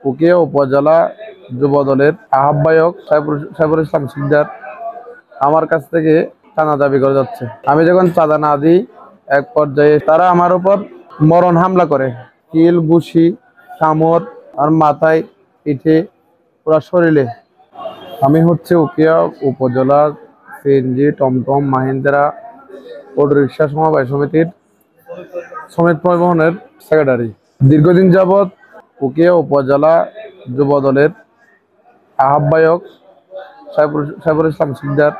উকিয়া উপজেলা যুবদলের আহ্বায়ক সাইফুল ইসলাম শিকদার আমার কাছ থেকে চাঁদা দাবি করে যাচ্ছে। আমি যখন চাঁদা না দিই, এক পর্যায়ে তারা আমার উপর মরণ হামলা করে। কিল, ঘুষি, কামড় আর মাথায়, পিঠে, পুরা শরীরে। আমি হচ্ছে উকিয়া উপজেলা সিএনজি, টমটম, মাহিন্দ্রা অটোরিকশা সমবায় সমিতির শ্রমিক পরিবহনের সেক্রেটারি। দীর্ঘদিন যাবৎ উকিয়া উপজেলা যুবদলের আহ্বায়ক সাইফুল ইসলাম শিকদার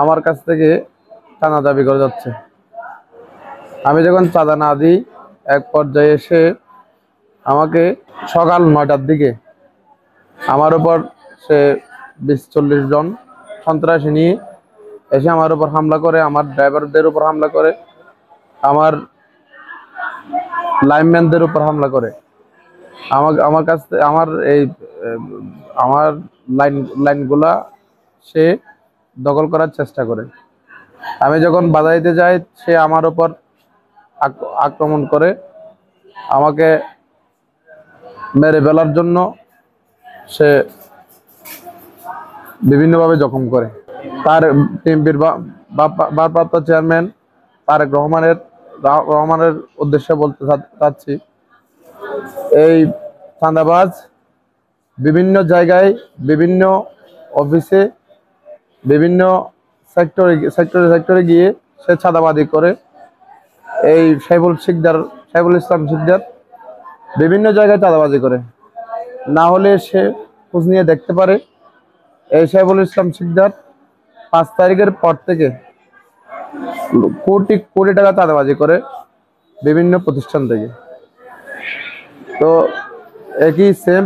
আমার কাছ থেকে চাঁদা দাবি করে যাচ্ছে। আমি যখন চাঁদা না দিই, এক পর্যায়ে এসে আমাকে সকাল 9টার দিকে আমার উপর সে 20-40 জন সন্ত্রাসী নিয়ে এসে আমার উপর হামলা করে, আমার ড্রাইভারদের উপর হামলা করে, আমার লাইনম্যানদের উপর হামলা করে। আমার কাছ থেকে আমার লাইনগুলা সে দখল করার চেষ্টা করে। আমি যখন বাধা দিতে যাই, সে আমার উপর আক্রমণ করে আমাকে মেরে ফেলার জন্য সে বিভিন্নভাবে জখম করে। তার টিএমপির ভারপ্রাপ্ত চেয়ারম্যান তারেক রহমানের উদ্দেশ্যে বলতে চাচ্ছি, এই চাঁদাবাজ বিভিন্ন জায়গায়, বিভিন্ন অফিসে, বিভিন্ন সেক্টরে গিয়ে সে চাঁদাবাজি করে। এই সাইফুল ইসলাম শিকদার বিভিন্ন জায়গায় চাঁদাবাজি করে। না হলে সে খোঁজ নিয়ে দেখতে পারে। এই সাইফুল ইসলাম শিকদার 5 তারিখের পর থেকে কোটি কোটি টাকা চাঁদাবাজি করে বিভিন্ন প্রতিষ্ঠান থেকে। তো একই সেম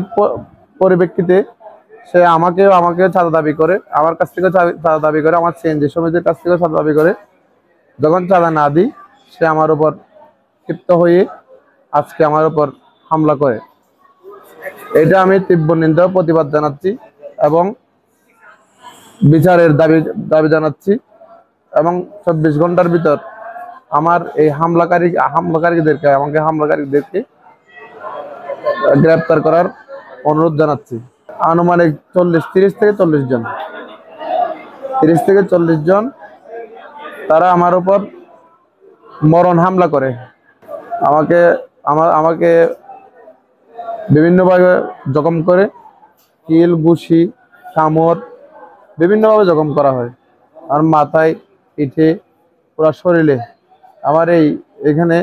পরিপ্রেক্ষিতে সে আমাকে চাঁদা দাবি করে, আমার কাছ থেকে চাঁদা দাবি করে, আমার সিএনজি সমিতির কাছ থেকে চাঁদা দাবি করে। যখন চাঁদা না দিই, সে আমার উপর ক্ষিপ্ত হয়ে আজকে আমার উপর হামলা করে। এটা আমি তীব্র নিন্দা প্রতিবাদ জানাচ্ছি এবং বিচারের দাবি জানাচ্ছি, এবং 24 ঘন্টার ভিতর আমার এই হামলাকারীদেরকে গ্রেপ্তার করার অনুরোধ জানাচ্ছি। আনুমানিক 30 থেকে 40 জন তারা আমার উপর মরণ হামলা করে। আমাকে বিভিন্নভাবে জখম করে। কিল, ঘুষি, কামড় বিভিন্নভাবে জখম করা হয়। আর মাথায়, পিঠে, পুরা শরীরে। আমার এখানে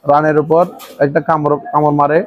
রানের উপর একটা কামড় মারে।